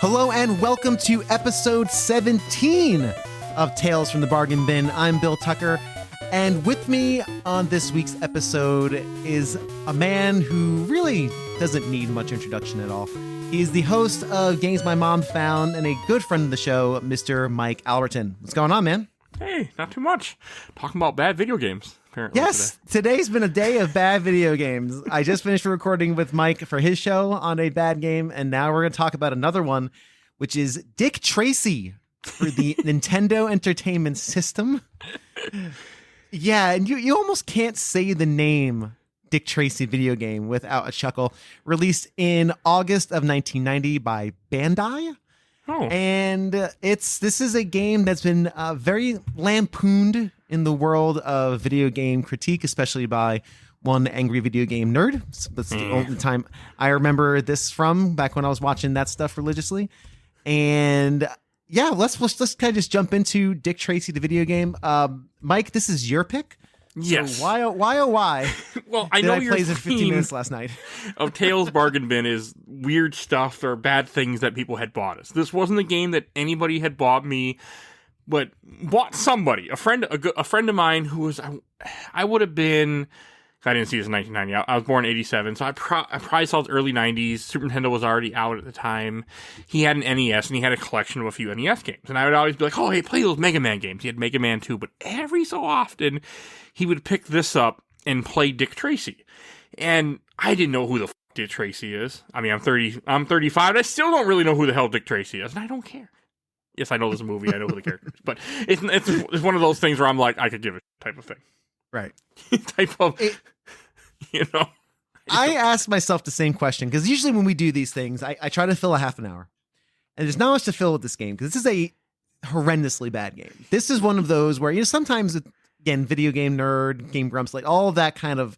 Hello and welcome to episode 17 of Tales from the Bargain Bin. I'm Bill Tucker, and with me on this week's episode is a man who really doesn't need much introduction at all. He's the host of Games My Mom Found and a good friend of the show, Mr. Mike Alberton. What's going on, man? Hey, not too much. Talking about bad video games, apparently. Yes, today's been a day of bad video games. I just finished recording with Mike for his show on a bad game, and now we're going to talk about another one, which is Dick Tracy for the Nintendo Entertainment System. Yeah, and you almost can't say the name Dick Tracy video game without a chuckle. Released in August of 1990 by Bandai. Oh. And this is a game that's been very lampooned in the world of video game critique, especially by one angry video game nerd. That's the only time I remember this from, back when I was watching that stuff religiously. And yeah, let's kind of just jump into Dick Tracy, the video game. Mike, this is your pick. Yes. So why? Well, I know I your played it 15 minutes last night. of Tales Bargain Bin is weird stuff or bad things that people had bought us. This wasn't a game that anybody had bought me, but bought somebody, a friend of mine who was, I would have been, I didn't see this in 1990. I was born in 87, so I probably saw it early 90s. Super Nintendo was already out at the time. He had an NES, and he had a collection of a few NES games. And I would always be like, oh, hey, play those Mega Man games. He had Mega Man 2, but every so often, he would pick this up and play Dick Tracy. And I didn't know who the Dick Tracy is. I mean, I'm 35, and I still don't really know who the hell Dick Tracy is, and I don't care. Yes, I know there's a movie, I know who the character is, but it's one of those things where I'm like, I could give it type of thing. Right. type of, you know. I ask myself the same question, because usually when we do these things, I try to fill a half an hour. And there's not much to fill with this game, because this is a horrendously bad game. This is one of those where, sometimes, again, video game nerd, Game Grumps, like all of that kind of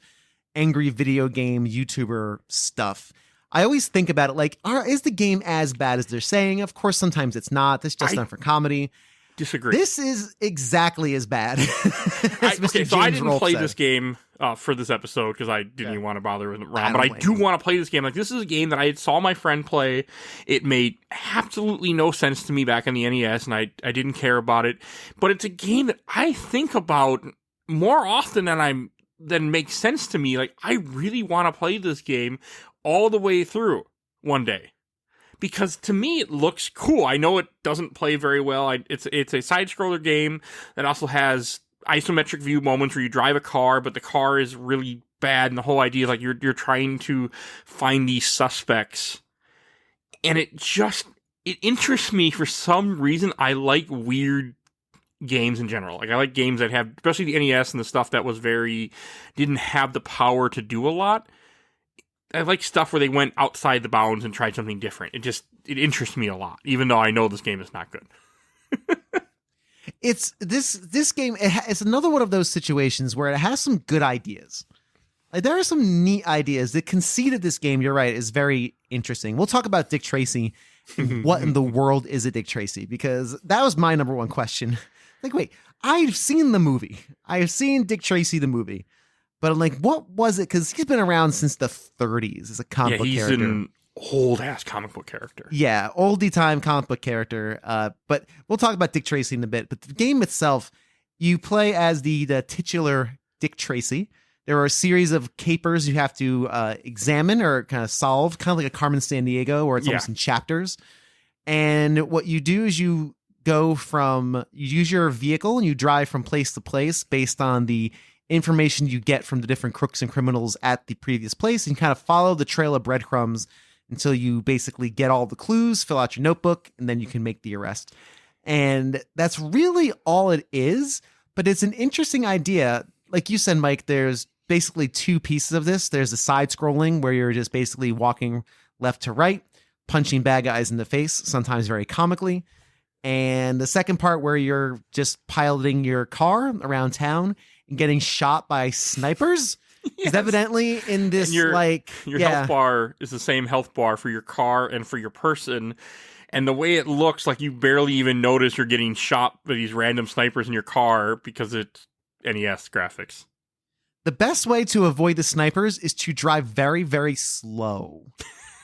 angry video game YouTuber stuff. I always think about it like, is the game as bad as they're saying? Of course, sometimes it's not. This is just done for comedy. Disagree. This is exactly as bad. So I didn't play this game for this episode because I didn't even want to bother with it, Ron. But I do want to play this game. Like, this is a game that I saw my friend play. It made absolutely no sense to me back on the NES, and I didn't care about it. But it's a game that I think about more often than makes sense to me. Like, I really want to play this game all the way through one day. Because to me, it looks cool. I know it doesn't play very well. It's a side-scroller game that also has isometric view moments where you drive a car, but the car is really bad, and the whole idea is like you're trying to find these suspects. And it interests me for some reason. I like weird games in general. Like, I like games that have, especially the NES and the stuff that was didn't have the power to do a lot. I like stuff where they went outside the bounds and tried something different. It interests me a lot, even though I know this game is not good. It's this game. It's another one of those situations where it has some good ideas. Like, there are some neat ideas. The conceit of this game, you're right, is very interesting. We'll talk about Dick Tracy. What in the world is a Dick Tracy? Because that was my number one question. Like, wait, I've seen the movie. I've seen Dick Tracy the movie. But I'm like, what was it? Because he's been around since the 30s as a comic book character. Yeah, he's an old-ass comic book character. Yeah, oldie-time comic book character. But we'll talk about Dick Tracy in a bit. But the game itself, you play as the titular Dick Tracy. There are a series of capers you have to examine or kind of solve, kind of like a Carmen Sandiego, where it's almost in chapters. And what you do is you use your vehicle and you drive from place to place based on the information you get from the different crooks and criminals at the previous place, and kind of follow the trail of breadcrumbs until you basically get all the clues, fill out your notebook, and then you can make the arrest. And that's really all it is, but it's an interesting idea. Like you said, Mike, there's basically two pieces of this. There's the side scrolling where you're just basically walking left to right, punching bad guys in the face, sometimes very comically. And the second part where you're just piloting your car around town and getting shot by snipers. Because evidently in this, your health bar is the same health bar for your car and for your person. And the way it looks, like you barely even notice you're getting shot by these random snipers in your car because it's NES graphics. The best way to avoid the snipers is to drive very, very slow.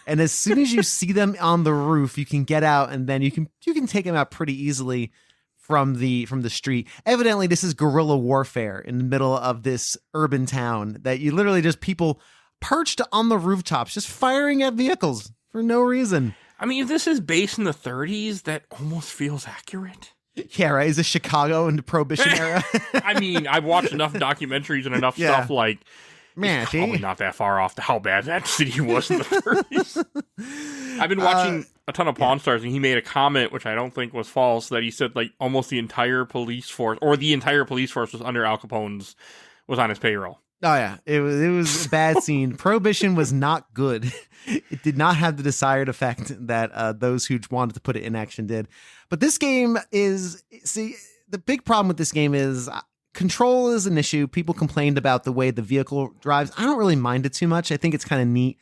And as soon as you see them on the roof, you can get out, and then you can take them out pretty easily from the street. Evidently, this is guerrilla warfare in the middle of this urban town that you literally just people perched on the rooftops, just firing at vehicles for no reason. I mean, if this is based in the 30s, that almost feels accurate. Yeah, right. Is this Chicago in the Prohibition era? I mean, I've watched enough documentaries and enough stuff like. Man, it's probably not that far off to how bad that city was in the 30s. I've been watching a ton of Pawn Stars, and he made a comment, which I don't think was false, that he said like almost the entire police force, or the entire police force was under Al Capone's, was on his payroll. Oh yeah, it was a bad scene. Prohibition was not good. It did not have the desired effect that those who wanted to put it in action did. But this game is, the big problem with this game is control is an issue. People complained about the way the vehicle drives. I don't really mind it too much. I think it's kind of neat.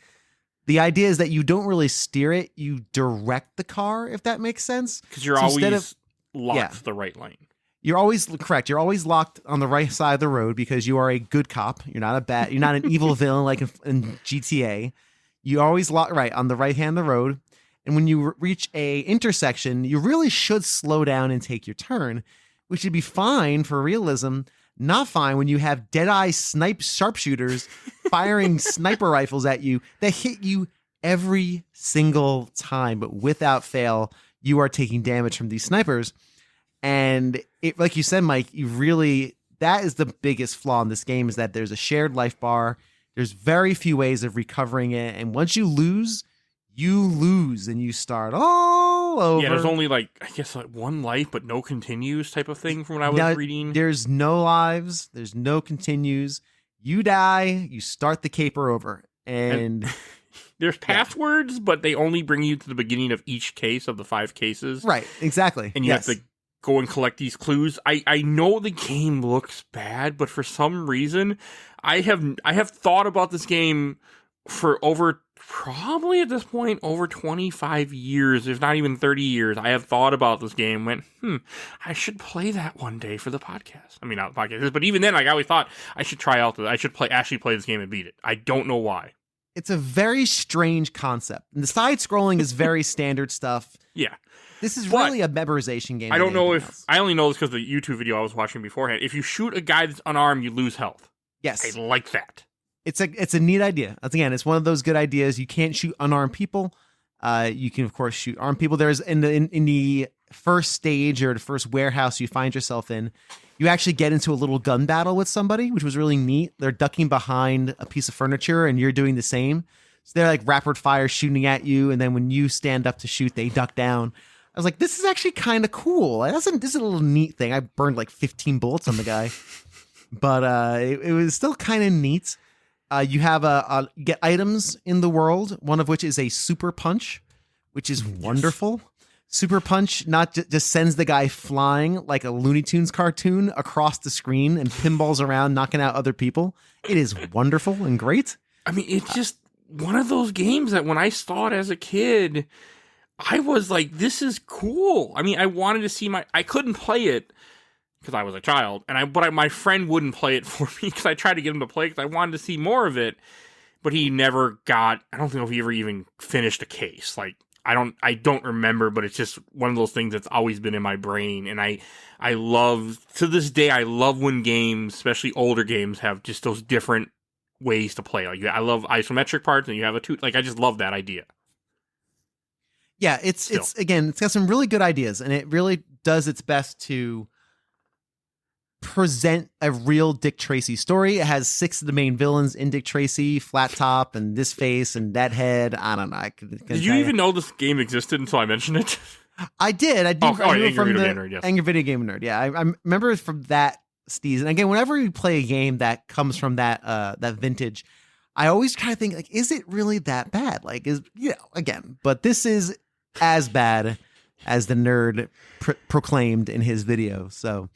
The idea is that you don't really steer it. You direct the car, if that makes sense. Because you're always locked the right lane. You're always correct. You're always locked on the right side of the road because you are a good cop. You're not an evil villain like in GTA. You always lock right on the right hand of the road. And when you reach a intersection, you really should slow down and take your turn, which would be fine for realism. Not fine when you have dead-eye sharpshooters firing sniper rifles at you that hit you every single time. But without fail, you are taking damage from these snipers. And it, like you said, Mike, that is the biggest flaw in this game, is that there's a shared life bar. There's very few ways of recovering it. And once you lose and you start all over. Yeah, there's only I guess one life, but no continues type of thing from what I was reading. There's no lives. There's no continues. You die, you start the caper over. And there's passwords, but they only bring you to the beginning of each case of the 5 cases. Right, exactly. And you have to go and collect these clues. I know the game looks bad, but for some reason, I have thought about this game for probably at this point over 25 years, if not even 30 years. I have thought about this game, went, I should play that one day for the podcast. I mean, not the podcast, but even then, I always thought I should actually play this game and beat it. I don't know why. It's a very strange concept. And the side scrolling is very standard stuff. Yeah. This is really a memorization game. I don't know if I only know this because of the YouTube video I was watching beforehand. If you shoot a guy that's unarmed, you lose health. Yes. I like that. It's a neat idea. Again, it's one of those good ideas. You can't shoot unarmed people. You can of course shoot armed people. There's in the first stage or the first warehouse you find yourself in, you actually get into a little gun battle with somebody, which was really neat. They're ducking behind a piece of furniture and you're doing the same. So they're like rapid fire shooting at you, and then when you stand up to shoot, they duck down. I was like, this is actually kind of cool. This is a little neat thing. I burned like 15 bullets on the guy, but it was still kind of neat. You have get items in the world, one of which is a super punch, which is wonderful. Super punch just sends the guy flying like a Looney Tunes cartoon across the screen and pinballs around, knocking out other people. It is wonderful and great. I mean, it's just one of those games that when I saw it as a kid, I was like, this is cool. I mean, I wanted to see I couldn't play it because I was a child, but my friend wouldn't play it for me because I tried to get him to play because I wanted to see more of it, but he never got, I don't think he ever even finished a case. Like, I don't remember, but it's just one of those things that's always been in my brain. And I love, to this day, I love when games, especially older games, have just those different ways to play. Like, I love isometric parts, and you have I just love that idea. Yeah, it's got some really good ideas, and it really does its best to present a real Dick Tracy story. It has 6 of the main villains in Dick Tracy: Flat Top and This Face and That Head. I don't know. Did you even know this game existed until I mentioned it? I did. I knew from the Nerd, yes. Angry Video Game Nerd. Yeah, I remember it from that season. Again, whenever you play a game that comes from that vintage, I always kind of think, like, is it really that bad? Like, again, but this is as bad as the nerd proclaimed in his video. So,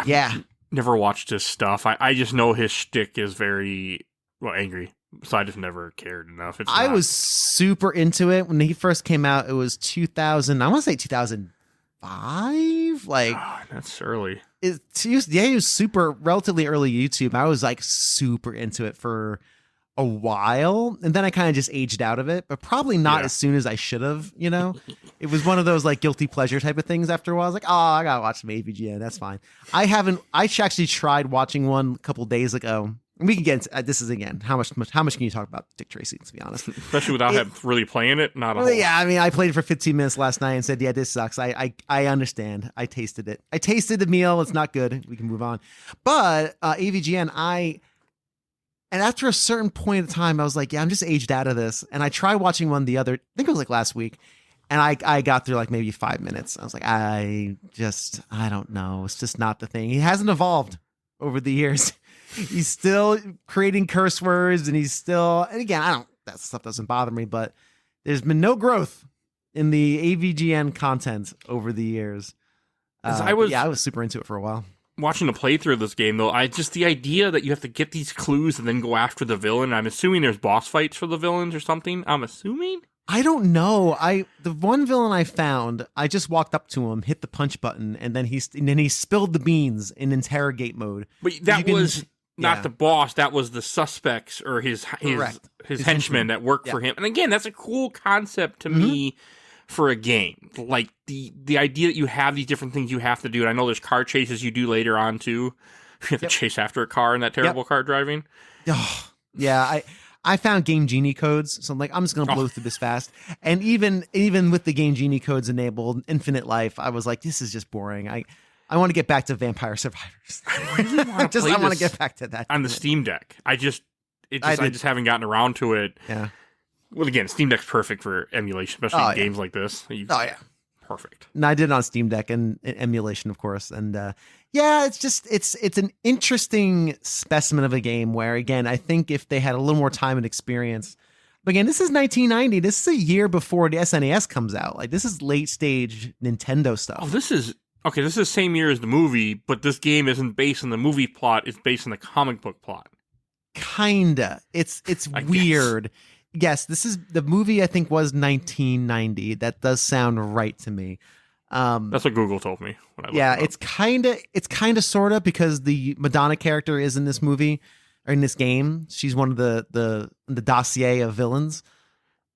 yeah. I've never watched his stuff. I just know his shtick is very angry. So I just never cared enough. I was super into it when he first came out. It was 2000. I want to say 2005. Like, that's early. It was super relatively early YouTube. I was like super into it for a while, and then I kind of just aged out of it, but probably not as soon as I should have. It was one of those like guilty pleasure type of things. After a while, I was like, oh, I gotta watch some AVGN. That's fine. I actually tried watching one a couple days ago. We can get into this is again how much can you talk about Dick Tracy, to be honest, especially without him really playing it. Not a whole. Yeah, I mean, I played it for 15 minutes last night and said, yeah, this sucks. I understand. I tasted it. I tasted the meal. It's not good. We can move on. But AVGN, and after a certain point of time, I was like, yeah, I'm just aged out of this. And I tried watching one I think it was like last week, and I got through like maybe 5 minutes. I was like, I don't know. It's just not the thing. He hasn't evolved over the years. He's still creating curse words, and again, that stuff doesn't bother me, but there's been no growth in the AVGN content over the years. I was super into it for a while. Watching a playthrough of this game, though, the idea that you have to get these clues and then go after the villain. I'm assuming there's boss fights for the villains or something. I'm assuming. I don't know. The one villain I found, I just walked up to him, hit the punch button, and then he spilled the beans in interrogate mode. But that was not the boss. That was the suspects or his henchmen that work for him. And again, that's a cool concept to me for a game. Like the idea that you have these different things you have to do. And I know there's car chases you do later on too. You have to chase after a car in that terrible car driving. Oh, yeah. I found Game Genie codes, so I'm like, I'm just gonna blow through this fast. And even with the Game Genie codes enabled, Infinite Life, I was like, this is just boring. I want to get back to Vampire Survivors. I really want to I want to get back to that on the Steam Deck. I just haven't gotten around to it. Yeah. Well, again, Steam Deck's perfect for emulation, especially in games like this. Perfect. And I did it on Steam Deck and emulation, of course. And it's an interesting specimen of a game where, again, I think if they had a little more time and experience. But again, this is 1990. This is a year before the SNES comes out. Like, this is late stage Nintendo stuff. Oh, this is the same year as the movie, but this game isn't based on the movie plot. It's based on the comic book plot. Kinda. It's weird. Yes, this is the movie. I think was 1990. That does sound right to me. That's what Google told me. It's kind of sort of, because the Madonna character is in this movie or in this game. She's one of the dossier of villains.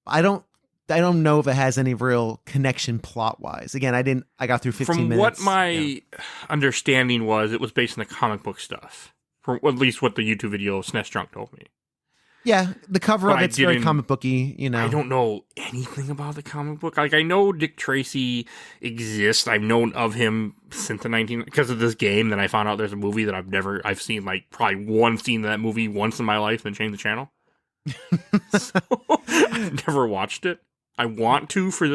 I don't know if it has any real connection plot wise. Again, I got through 15 minutes. From what my understanding was, it was based on the comic book stuff. From at least what the YouTube video SNES Drunk told me. Yeah, the cover of it's very comic booky, I don't know anything about the comic book. Like, I know Dick Tracy exists. I've known of him since because of this game. Then I found out there's a movie that I've seen like probably one scene of that movie once in my life, then changed the channel. So, I've never watched it. I want to for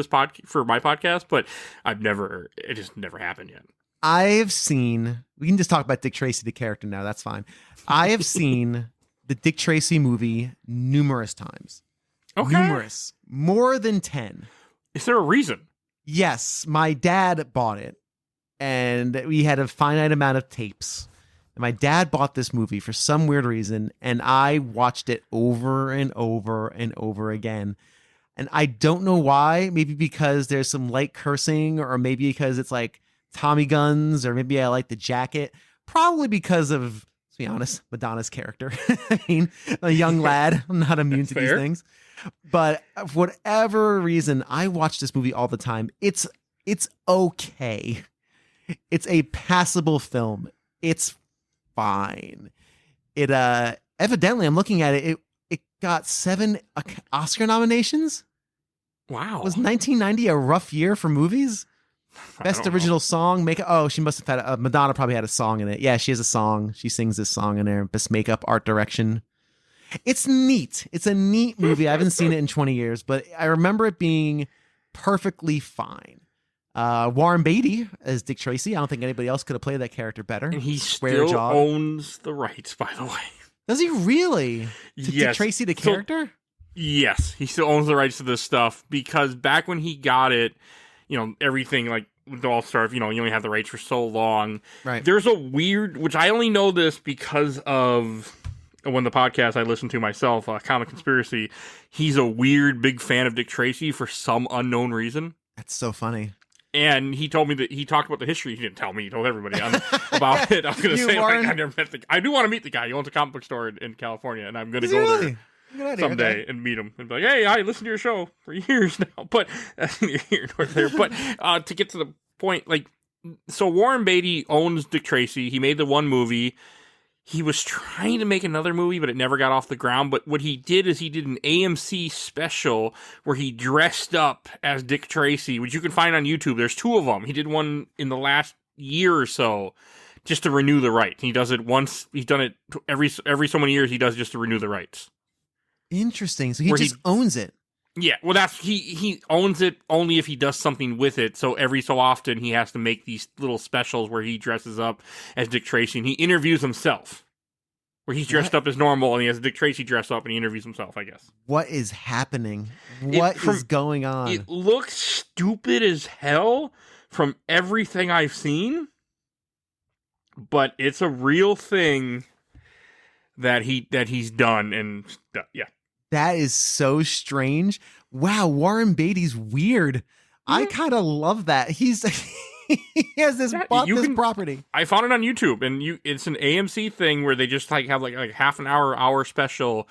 my podcast, but it just never happened yet. We can just talk about Dick Tracy, the character now. That's fine. I have seen the Dick Tracy movie numerous times. Okay. Numerous. More than 10. Is there a reason? Yes. My dad bought it, and we had a finite amount of tapes. And my dad bought this movie for some weird reason, and I watched it over and over and over again. And I don't know why. Maybe because there's some light cursing, or maybe because it's like Tommy guns, or maybe I like the jacket. Probably because of, to be honest, Madonna's character. I mean, a young lad. I'm not immune to these things. But for whatever reason, I watch this movie all the time. It's okay. It's a passable film. It's fine. It evidently, I'm looking at it, it got 7 Oscar nominations. Wow. Was 1990 a rough year for movies? Best original song, she must have had Madonna probably had a song in it. Yeah, she has a song. She sings this song in there. Best makeup, art direction. It's neat. It's a neat movie. I haven't seen it in 20 years, but I remember it being perfectly fine. Warren Beatty as Dick Tracy. I don't think anybody else could have played that character better. And he still owns the rights, by the way. Does he really? To Dick Tracy, the character? Yes, he still owns the rights to this stuff, because back when he got it, everything like with all stuff, you only have the rights for so long. Right. There's a weird, which I only know this because of one of the podcasts I listen to myself, Comic Conspiracy. He's a weird big fan of Dick Tracy for some unknown reason. That's so funny. And he told me that he talked about the history. He didn't tell me. He told everybody about it. I was going to say, I never met I do want to meet the guy. He owns a comic book store in California, and I'm going to go there someday and meet him and be like, hey, I listened to your show for years now. But here nor there. But to get to the point, like, so Warren Beatty owns Dick Tracy. He made the one movie. He was trying to make another movie, but it never got off the ground. But what he did is he did an AMC special where he dressed up as Dick Tracy, which you can find on YouTube. There's 2 of them. He did one in the last year or so just to renew the rights. He does it once. He's done it every so many years. He does just to renew the rights. Interesting. So he just owns it. Yeah, well, that's he owns it only if he does something with it. So every so often he has to make these little specials where he dresses up as Dick Tracy and he interviews himself, where he's dressed up as normal and he has Dick Tracy dressed up and he interviews himself, I guess. What is happening? What is going on? It looks stupid as hell from everything I've seen, but it's a real thing that he's done, and yeah. That is so strange. Wow, Warren Beatty's weird. I kind of love that. He has this property. I found it on YouTube, and it's an AMC thing where they just like have like half an hour special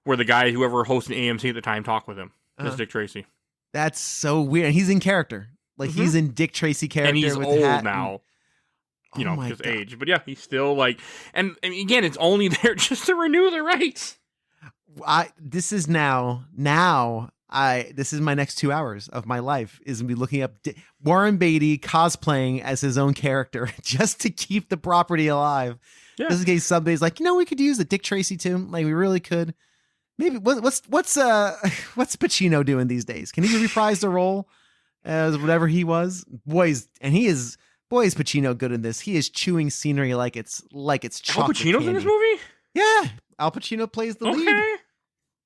where the guy, whoever hosted AMC at the time, talk with him. That's Dick Tracy. That's so weird. And he's in character. Like he's in Dick Tracy character. And he's with old the hat now. His age. But yeah, he's still like, and again, it's only there just to renew the rights. This is my next 2 hours of my life is gonna be looking up Warren Beatty cosplaying as his own character just to keep the property alive. Yeah. Just in case somebody's like, we could use the Dick Tracy too. Like we really could. Maybe what's Pacino doing these days? Can he reprise the role as whatever he was? Boys, Pacino good in this. He is chewing scenery like it's chocolate. Al Pacino's candy. In this movie? Yeah, Al Pacino plays the lead.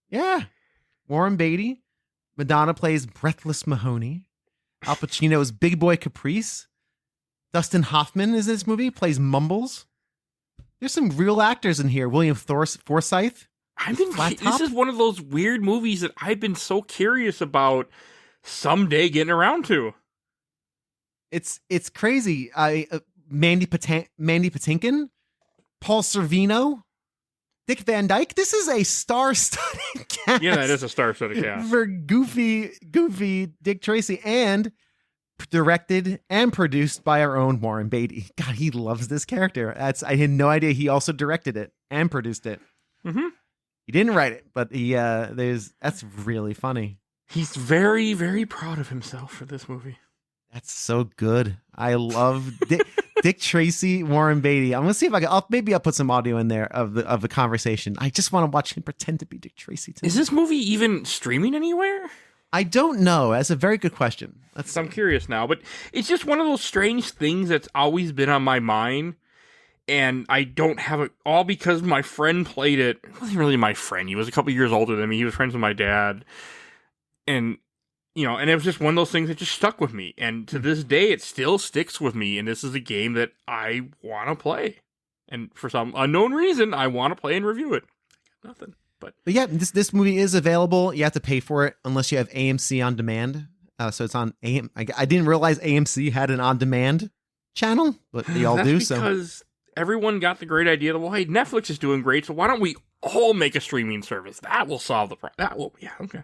Yeah. Warren Beatty. Madonna plays Breathless Mahoney. Al Pacino's Big Boy Caprice. Dustin Hoffman is in this movie, plays Mumbles. There's some real actors in here. William Forsythe. This is one of those weird movies that I've been so curious about someday getting around to. It's crazy. Mandy Patinkin, Paul Sorvino, Dick Van Dyke. This is a star-studded cast. Yeah, that is a star-studded cast for goofy Dick Tracy, and directed and produced by our own Warren Beatty. God, he loves this character. I had no idea he also directed it and produced it. Mm-hmm. He didn't write it, but that's really funny. He's very, very proud of himself for this movie. That's so good. I love Dick Tracy, Warren Beatty. I'm gonna see if I'll put some audio in there of the conversation. I just want to watch him pretend to be Dick Tracy too. Is this movie even streaming anywhere? I don't know. That's a very good question. I'm curious now, but it's just one of those strange things that's always been on my mind, and I don't have it all because my friend played it. It wasn't really my friend. He was a couple years older than me. He was friends with my dad, and and it was just one of those things that just stuck with me. And to this day, it still sticks with me. And this is a game that I want to play. And for some unknown reason, I want to play and review it. Nothing. But yeah, this movie is available. You have to pay for it unless you have AMC On Demand. So it's on AM. I didn't realize AMC had an On Demand channel, but they all do. So because everyone got the great idea that, well, hey, Netflix is doing great. So why don't we all make a streaming service? That will solve the problem. Okay.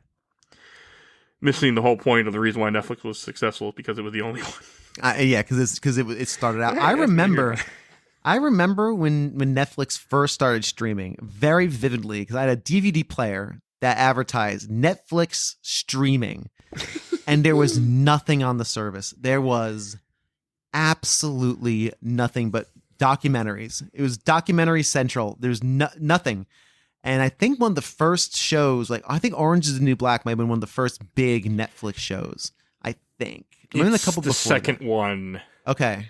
Missing the whole point of the reason why Netflix was successful is because it was the only one. Because it started out. I remember when Netflix first started streaming very vividly because I had a DVD player that advertised Netflix streaming, and there was nothing on the service. There was absolutely nothing but documentaries. It was Documentary Central. There's nothing. And I think one of the first shows, I think Orange is the New Black might have been one of the first big Netflix shows. I think. Maybe a couple the second one. Okay.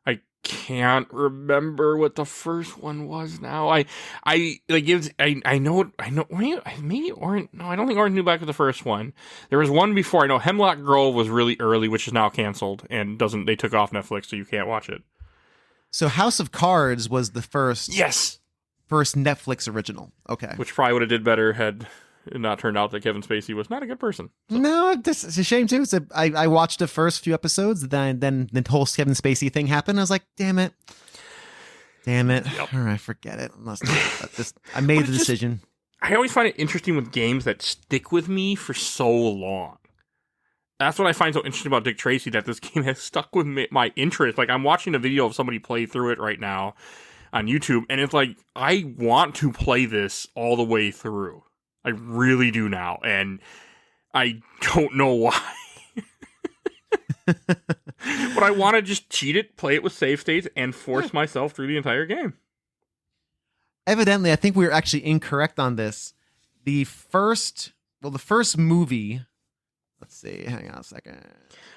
I can't remember what the first one was now. I know maybe Orange. No, I don't think Orange is the New Black was the first one. There was one before. I know Hemlock Grove was really early, which is now canceled and they took off Netflix, so you can't watch it. So House of Cards was the first. Yes. First Netflix original. Okay. Which probably would have did better had it not turned out that Kevin Spacey was not a good person. So. No, it's a shame too. I watched the first few episodes, then the whole Kevin Spacey thing happened. I was like, damn it. Yep. All right, forget it. I made the decision. I always find it interesting with games that stick with me for so long. That's what I find so interesting about Dick Tracy, that this game has stuck with my interest. Like, I'm watching a video of somebody play through it right now on YouTube, and it's like, I want to play this all the way through. I really do now, and I don't know why. But I want to just cheat it, play it with save states, and force myself through the entire game. Evidently, I think we were actually incorrect on this. The first movie... Let's see. Hang on a second.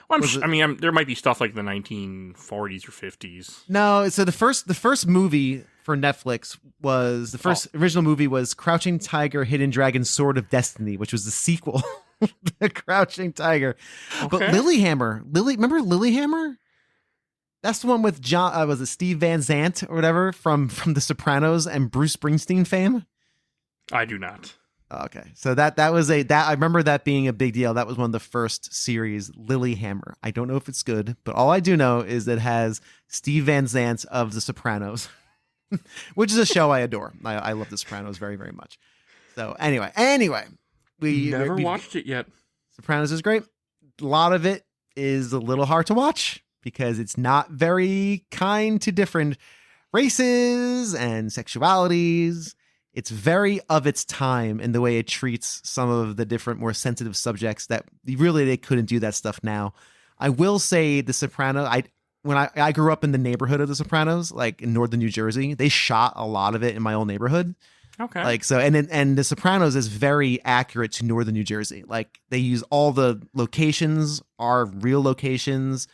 Well, there might be stuff like the 1940s or 50s. No, so the first movie for Netflix was original movie was Crouching Tiger, Hidden Dragon, Sword of Destiny, which was the sequel to Crouching Tiger. Okay. But remember Lilyhammer? That's the one with John. Was it Steve Van Zandt or whatever from The Sopranos and Bruce Springsteen fame? I do not. Okay, so that was I remember that being a big deal. That was one of the first series, Lilyhammer. I don't know if it's good, but all I do know is it has Steve Van Zandt of The Sopranos, which is a show I adore. I love The Sopranos very, very much. So anyway, we never watched it yet. Sopranos is great. A lot of it is a little hard to watch because it's not very kind to different races and sexualities. It's very of its time in the way it treats some of the different, more sensitive subjects that really they couldn't do that stuff now. I will say The Sopranos, when I grew up in the neighborhood of The Sopranos, like in northern New Jersey, they shot a lot of it in my old neighborhood. Okay. Like, so, and The Sopranos is very accurate to northern New Jersey. Like, they use all the locations are real locations.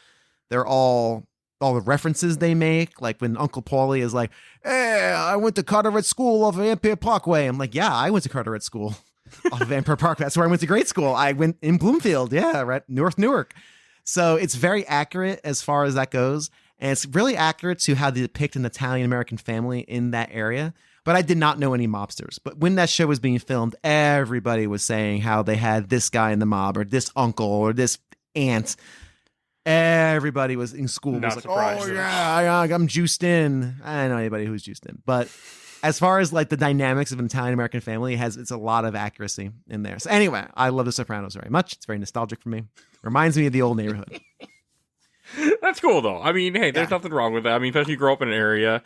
They're all the references they make, like when Uncle Paulie is like, "Hey, I went to Carteret School off of Empire Parkway." I'm like, "Yeah, I went to Carteret School off of Empire Park. That's where I went to grade school. I went in Bloomfield. Yeah, right, North Newark." So it's very accurate as far as that goes, and it's really accurate to how they depict an Italian American family in that area. But I did not know any mobsters. But when that show was being filmed, everybody was saying how they had this guy in the mob or this uncle or this aunt. Everybody was in school. Not was like, surprised. "Oh yeah, I'm juiced in." I don't know anybody who's juiced in, but as far as like the dynamics of an Italian American family, it's a lot of accuracy in there. So anyway, I love The Sopranos very much. It's very nostalgic for me. Reminds me of the old neighborhood. That's cool though. I mean, hey, there's nothing wrong with that. I mean, especially you grow up in an area.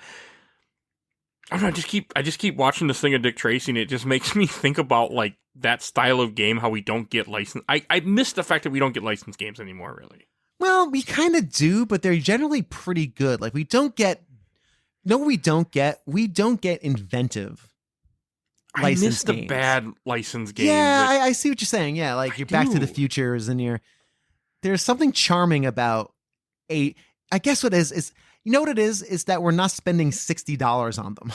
I don't know. I just keep watching this thing of Dick Tracy, and it just makes me think about like that style of game. How we don't get licensed. I miss the fact that we don't get licensed games anymore. Really. Well, we kind of do, but they're generally pretty good. Like we don't get inventive I miss the games. bad licensed games. Yeah, I see what you're saying. Yeah, like your Back to the Futures and there's something charming about I guess what is you know what it is that we're not spending $60 on them.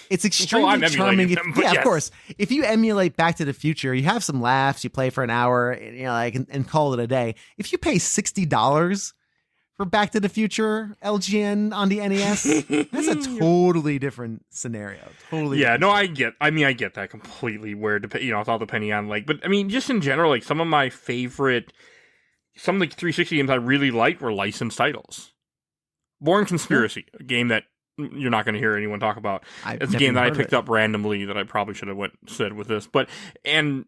It's extremely charming. Of course. If you emulate Back to the Future, you have some laughs, you play for an hour, and call it a day. If you pay $60 for Back to the Future LGN on the NES, that's a totally different scenario. Totally. Yeah, no, I get that completely. Where it's all depending on but I mean, just in general, like some of the 360 games I really liked were licensed titles. Born Conspiracy, a game that you're not going to hear anyone talk about. It's a game that I picked up randomly that I probably should have said with this, and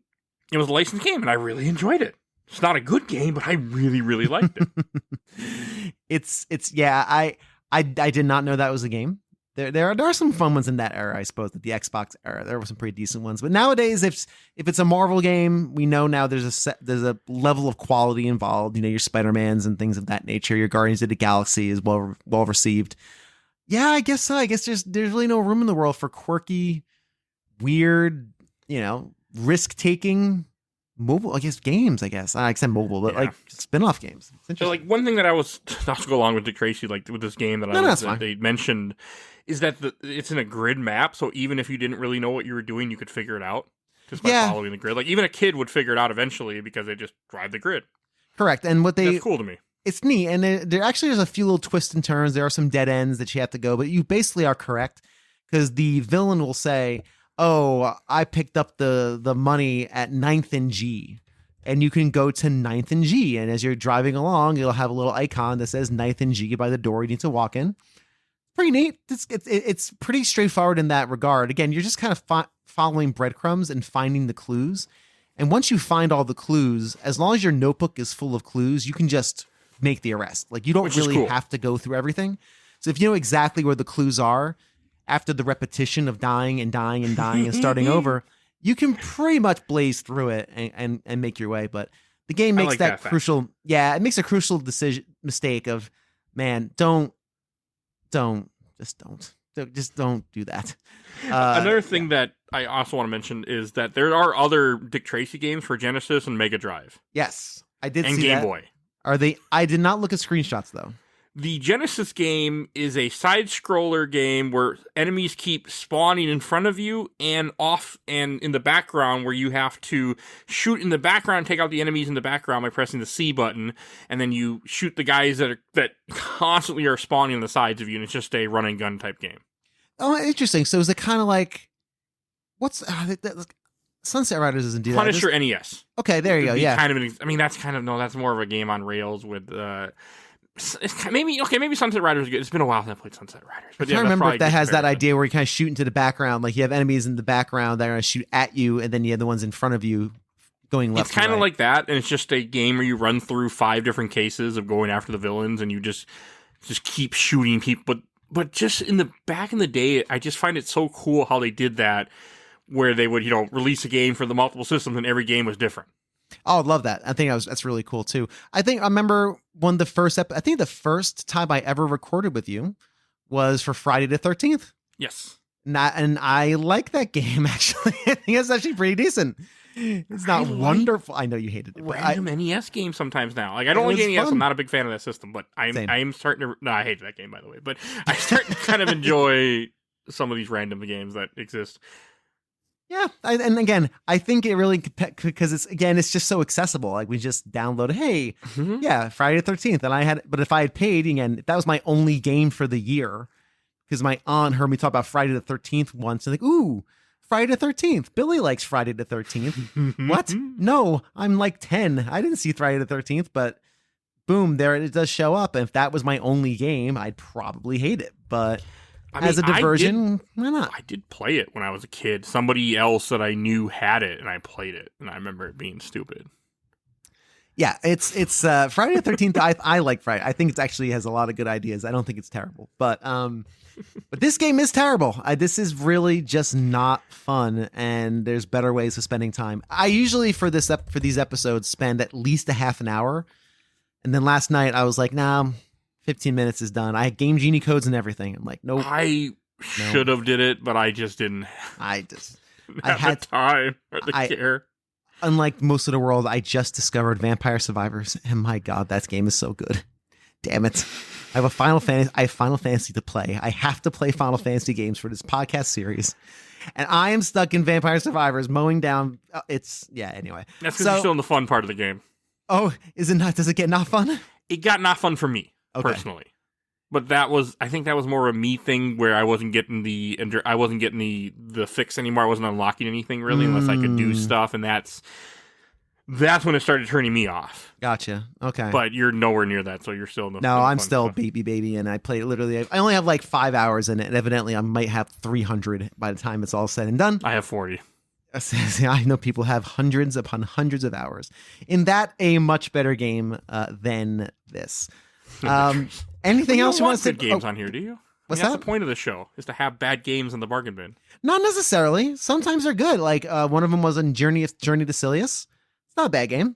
it was a licensed game, and I really enjoyed it. It's not a good game, but I really, really liked it. I did not know that was a game. There are some fun ones in that era, I suppose. The Xbox era, there were some pretty decent ones. But nowadays, if it's a Marvel game, we know now there's a level of quality involved. Your Spider-Mans and things of that nature. Your Guardians of the Galaxy is well received. Yeah, I guess so. I guess there's really no room in the world for quirky, weird, risk-taking mobile, games, I guess. I said mobile, but like spin-off games. So like one thing that I was not to go along with Dick Tracy, like with this game that they mentioned is that it's in a grid map. So even if you didn't really know what you were doing, you could figure it out just by following the grid. Like even a kid would figure it out eventually because they just drive the grid. Correct. And that's cool to me. It's neat, and there actually is a few little twists and turns. There are some dead ends that you have to go, but you basically are correct because the villain will say, "Oh, I picked up the money at 9th and G," and you can go to 9th and G, and as you're driving along, you'll have a little icon that says 9th and G by the door you need to walk in. pretty neat. It's pretty straightforward in that regard. Again, you're just kind of following breadcrumbs and finding the clues. And once you find all the clues, as long as your notebook is full of clues, you can just make the arrest. Like, you don't really have to go through everything. So if you know exactly where the clues are, after the repetition of dying and dying and dying and starting over, you can pretty much blaze through it and make your way. But the game makes that crucial. Yeah, it makes a crucial mistake of, man, just don't do that. Another thing that I also want to mention is that there are other Dick Tracy games for Genesis and Mega Drive. Yes, I did see that. And Game Boy. Are they? I did not look at screenshots though. The Genesis game is a side-scroller game where enemies keep spawning in front of you and off and in the background, where you have to shoot in the background, take out the enemies in the background by pressing the C button, and then you shoot the guys that constantly are spawning on the sides of you, and it's just a run-and-gun type game. Oh, interesting. So is it kind of like, what's... Sunset Riders doesn't do that. Punisher NES. Okay, there you go, yeah. That's more of a game on rails with... maybe Sunset Riders is good. It's been a while since I played Sunset Riders. But I remember if that has that idea where you kind of shoot into the background, like you have enemies in the background that are going to shoot at you, and then you have the ones in front of you going left. It's kind of like that, and it's just a game where you run through 5 different cases of going after the villains, and you just keep shooting people. But just back in the day, I just find it so cool how they did that, where they would release a game for the multiple systems, and every game was different. Oh, I love that. I think that's really cool too. I remember the first time I ever recorded with you was for Friday the 13th. Yes. And I like that game, actually. I think it's actually pretty decent. It's not wonderful. I know you hated it. Random NES games sometimes now. Like, I don't like NES. I'm not a big fan of that system, but I am starting to... No, I hated that game, by the way. But I start to kind of enjoy some of these random games that exist. Yeah, and again, I think it really, because it's just so accessible. Like, we just download, hey, yeah, Friday the 13th, but if I had paid, again, if that was my only game for the year, because my aunt heard me talk about Friday the 13th once, and like, ooh, Friday the 13th, Billy likes Friday the 13th. What? No, I'm like 10. I didn't see Friday the 13th, but boom, there it does show up. And if that was my only game, I'd probably hate it, but... as a diversion, why not? I did play it when I was a kid. Somebody else that I knew had it, and I played it, and I remember it being stupid. Yeah, it's Friday the 13th. I like Friday. I think it actually has a lot of good ideas. I don't think it's terrible, but this game is terrible. This is really just not fun, and there's better ways of spending time. I usually for these episodes spend at least a half an hour, and then last night I was like, nah. 15 minutes is done. I had Game Genie codes and everything. I'm like, nope. I should have did it, but I just didn't. I had the time or the care. Unlike most of the world, I just discovered Vampire Survivors, and my God, that game is so good. Damn it! I have Final Fantasy to play. I have to play Final Fantasy games for this podcast series, and I am stuck in Vampire Survivors, mowing down. Anyway. That's because you're still in the fun part of the game. Oh, is it not? Does it get not fun? It got not fun for me. Okay. Personally, but I think that was more a me thing where I wasn't getting the fix anymore. I wasn't unlocking anything really unless I could do stuff, and that's when it started turning me off. Gotcha. Okay, but you're nowhere near that, so you're still in the no. I'm still stuff. baby, and I played literally. I only have like 5 hours in it, and evidently I might have 300 by the time it's all said and done. I have 40. I know people have hundreds upon hundreds of hours in that. A much better game than this. Anything else you want to say? Good games on here, do you? What's that? That's the point of the show, is to have bad games in the bargain bin. Not necessarily. Sometimes they're good. Like one of them was on Journey to Silius. It's not a bad game.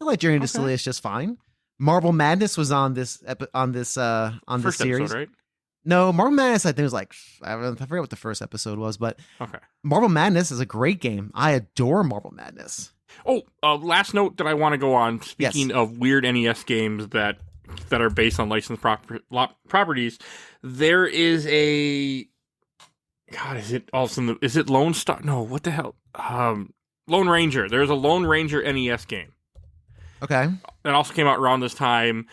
I like Journey to Silius just fine. Marble Madness was on this first series, episode, right? No, Marble Madness I think was like I forget what the first episode was, but okay. Marble Madness is a great game. I adore Marble Madness. Oh, last note that I want to go on. Speaking of weird NES games that are based on licensed properties, there is a... God, is it Lone Star? No, what the hell? Lone Ranger. There's a Lone Ranger NES game. Okay. That also came out around this time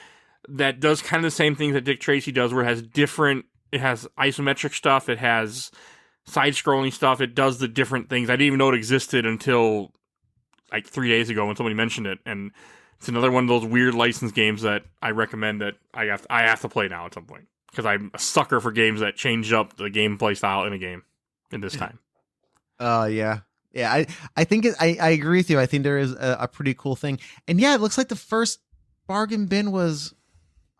that does kind of the same things that Dick Tracy does, where it has isometric stuff, it has side-scrolling stuff, it does the different things. I didn't even know it existed until like 3 days ago when somebody mentioned it, and it's another one of those weird licensed games that I recommend that I have to play now at some point. because I'm a sucker for games that change up the gameplay style in a game in this time. Yeah. I think I agree with you. I think there is a pretty cool thing, and yeah, it looks like the first bargain bin was.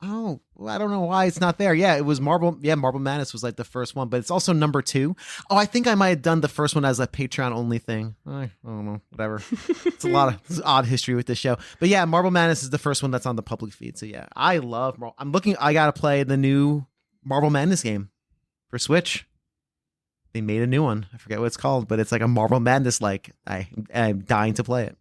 Oh, well, I don't know why it's not there. Yeah, it was Marble. Yeah, Marble Madness was like the first one, but it's also number 2. Oh, I think I might have done the first one as a Patreon only thing. I don't know, whatever. It's it's odd history with this show, but yeah, Marble Madness is the first one that's on the public feed. So yeah, I love. I gotta play the new Marble Madness game for Switch. They made a new one. I forget what it's called, but it's like a Marble Madness. I'm dying to play it.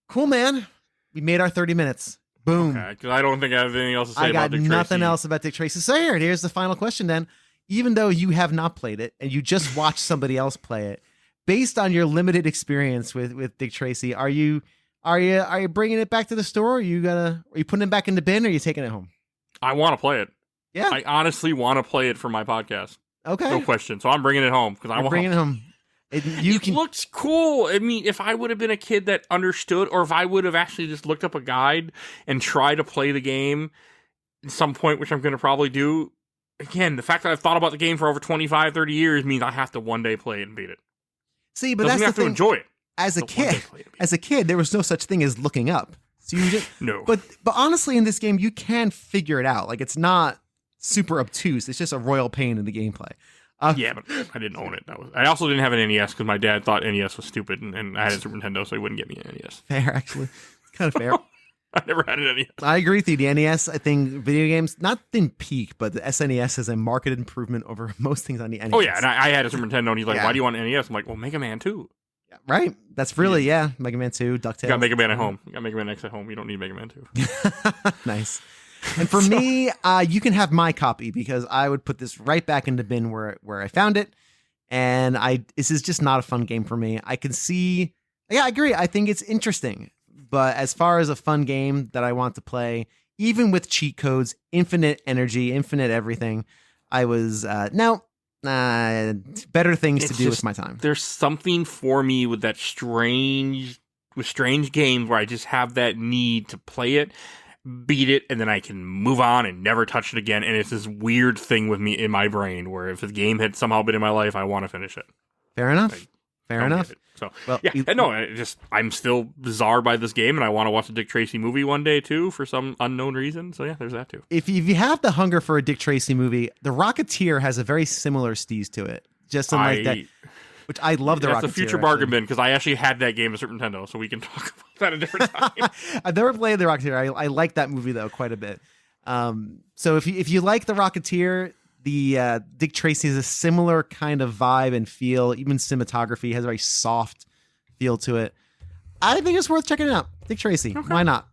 Cool, man. We made our 30 minutes. Boom. Okay, because I don't think I have anything else to say about Dick Tracy. I got nothing else about Dick Tracy. So here's the final question then. Even though you have not played it and you just watched somebody else play it, based on your limited experience with Dick Tracy, are you bringing it back to the store? Are you putting it back in the bin, or are you taking it home? I want to play it. Yeah. I honestly want to play it for my podcast. Okay. No question. So I'm bringing it home because I want to bring it home. It looks cool. I mean, if I would have been a kid that understood, or if I would have actually just looked up a guide and tried to play the game at some point, which I'm going to probably do, again, the fact that I've thought about the game for over 25, 30 years means I have to one day play it and beat it. See, but that's the thing. To enjoy it. As a kid, there was no such thing as looking up. So you just no. But honestly, in this game, you can figure it out. Like, it's not super obtuse. It's just a royal pain in the gameplay. Yeah, but I didn't own it. I also didn't have an NES because my dad thought NES was stupid, and I had a Super Nintendo, so he wouldn't get me an NES. Fair, actually. It's kind of fair. I never had an NES. I agree with you. The NES, I think, video games, not in peak, but the SNES is a market improvement over most things on the NES. Oh, yeah, and I had a Super Nintendo, and he's like, why do you want an NES? I'm like, well, Mega Man 2. Yeah, right? That's really, Mega Man 2, DuckTales. You got Mega Man at home. You got Mega Man X at home. You don't need Mega Man 2. Nice. And for me, you can have my copy, because I would put this right back in the bin where I found it. And this is just not a fun game for me. I can see, I agree. I think it's interesting, but as far as a fun game that I want to play, even with cheat codes, infinite energy, infinite everything, I was, better things to do with my time. There's something for me with that strange games where I just have that need to play it, beat it, and then I can move on and never touch it again. And it's this weird thing with me in my brain where if the game had somehow been in my life, I want to finish it. Fair enough. Fair enough. So, I'm still bizarre by this game, and I want to watch a Dick Tracy movie one day too for some unknown reason. So yeah, there's that too. If you have the hunger for a Dick Tracy movie, The Rocketeer has a very similar steez to it. Just in like that. Which I love the Rocketeer. That's a future bargain bin, because I actually had that game at Super Nintendo, so we can talk about that a different time. I've never played the Rocketeer. I like that movie though quite a bit. So if you like the Rocketeer, the Dick Tracy has a similar kind of vibe and feel. Even cinematography has a very soft feel to it. I think it's worth checking it out. Dick Tracy, okay. Why not?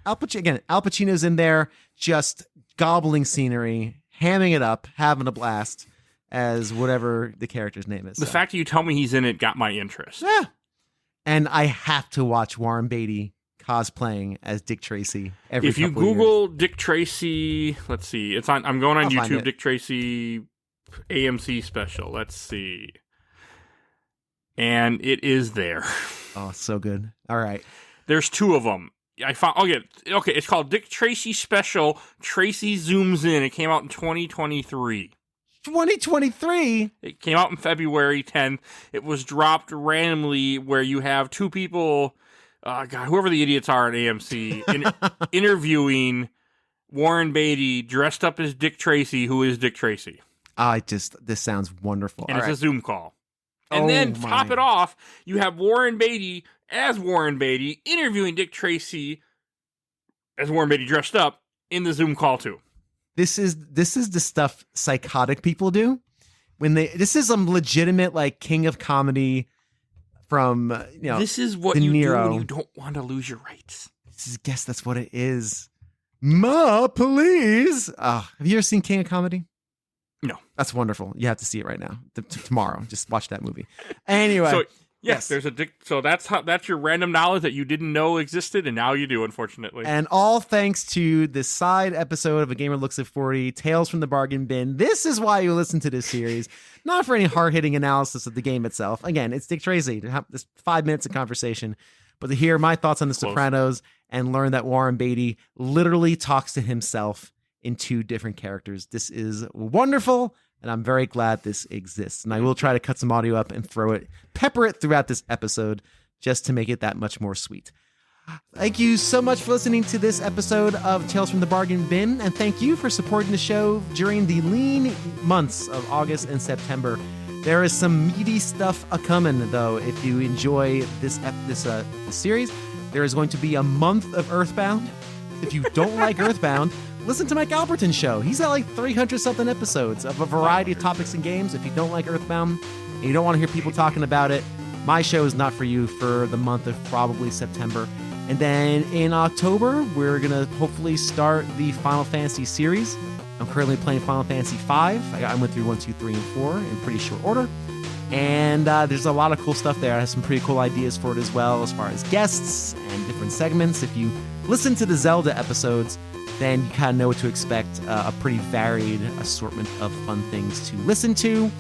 Al Pacino's in there, just gobbling scenery, hamming it up, having a blast as whatever the character's name is. The fact that you tell me he's in it got my interest. Yeah. And I have to watch Warren Beatty cosplaying as Dick Tracy every If you Google Dick Tracy, let's see. It's on. I'm going on YouTube. Dick Tracy AMC special. Let's see. And it is there. Oh, so good. All right. There's 2 of them. I found. Okay. It's called Dick Tracy Special. Tracy Zooms In. It came out in 2023. 2023? It came out in February 10th. It was dropped randomly where you have 2 people, whoever the idiots are at AMC, interviewing Warren Beatty dressed up as Dick Tracy, who is Dick Tracy. This sounds wonderful. And it's a Zoom call. And then top it off, you have Warren Beatty as Warren Beatty interviewing Dick Tracy as Warren Beatty dressed up in the Zoom call too. This is the stuff psychotic people do this is some legitimate like king of comedy from This is what you do when you don't want to lose your rights. Guess that's what it is. Ma, please. Have you ever seen King of Comedy? No. That's wonderful. You have to see it right now. Tomorrow. Just watch that movie. Anyway. So, yes, there's a Dick. So that's your random knowledge that you didn't know existed, and now you do, unfortunately. And all thanks to this side episode of A Gamer Looks at 40, Tales from the Bargain Bin. This is why you listen to this series. Not for any hard-hitting analysis of the game itself. Again, it's Dick Tracy. To have this 5 minutes of conversation. But to hear my thoughts on The Sopranos and learn that Warren Beatty literally talks to himself in 2 different characters. This is wonderful, and I'm very glad this exists. And I will try to cut some audio up and pepper it throughout this episode just to make it that much more sweet. Thank you so much for listening to this episode of Tales from the Bargain Bin, and thank you for supporting the show during the lean months of August and September. There is some meaty stuff a-coming, though. If you enjoy this series, there is going to be a month of Earthbound. If you don't like Earthbound, listen to Mike Albertin's show. He's got like 300-something episodes of a variety of topics and games. If you don't like Earthbound and you don't want to hear people talking about it, my show is not for you for the month of probably September. And then in October, we're going to hopefully start the Final Fantasy series. I'm currently playing Final Fantasy V. I went through 1, 2, 3, and 4 in pretty short order. And there's a lot of cool stuff there. I have some pretty cool ideas for it as well, as far as guests and different segments. If you listen to the Zelda episodes, then you kind of know what to expect. A pretty varied assortment of fun things to listen to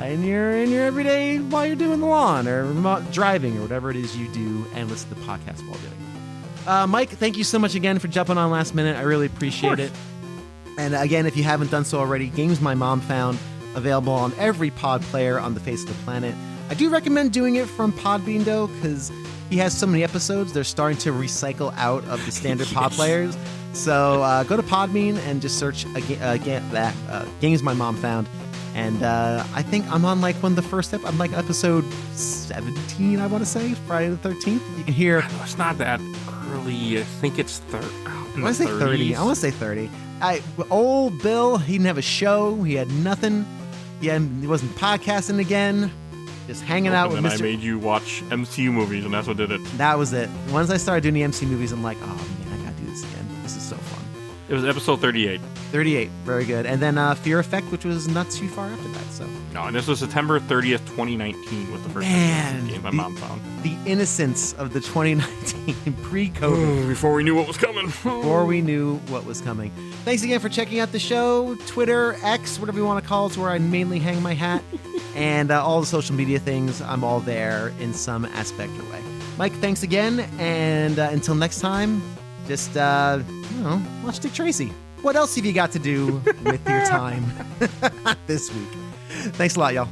in your everyday while you're doing the lawn or driving or whatever it is you do, and listen to the podcast while doing it. Mike, thank you so much again for jumping on last minute. I really appreciate it. And again, if you haven't done so already, Games My Mom Found, available on every pod player on the face of the planet. I do recommend doing it from Podbean, though, because he has so many episodes, they're starting to recycle out of the standard pod players. So go to Podbean and just search Games My Mom Found. And I think I'm on like one of the first I'm like episode 17, I want to say, Friday the 13th. You can hear. No, it's not that early. I think it's 30. I want to say 30. I want to say 30. Old Bill, he didn't have a show. He had nothing. He wasn't podcasting again. Just hanging out with Mr. And then I made you watch MCU movies, and that's what did it. That was it. Once I started doing the MCU movies, I'm like, oh man, I gotta do this again. This is so fun. It was episode 38. 38, very good. And then Fear Effect, which was not too far after that. So no, and this was September 30th, 2019 was the first game my mom found. The innocence of the 2019 pre-COVID. Before we knew what was coming. Before we knew what was coming. Thanks again for checking out the show. Twitter, X, whatever you want to call it, is where I mainly hang my hat. And all the social media things, I'm all there in some aspect or way. Mike, thanks again. And until next time, just, watch Dick Tracy. What else have you got to do with your time this week? Thanks a lot, y'all.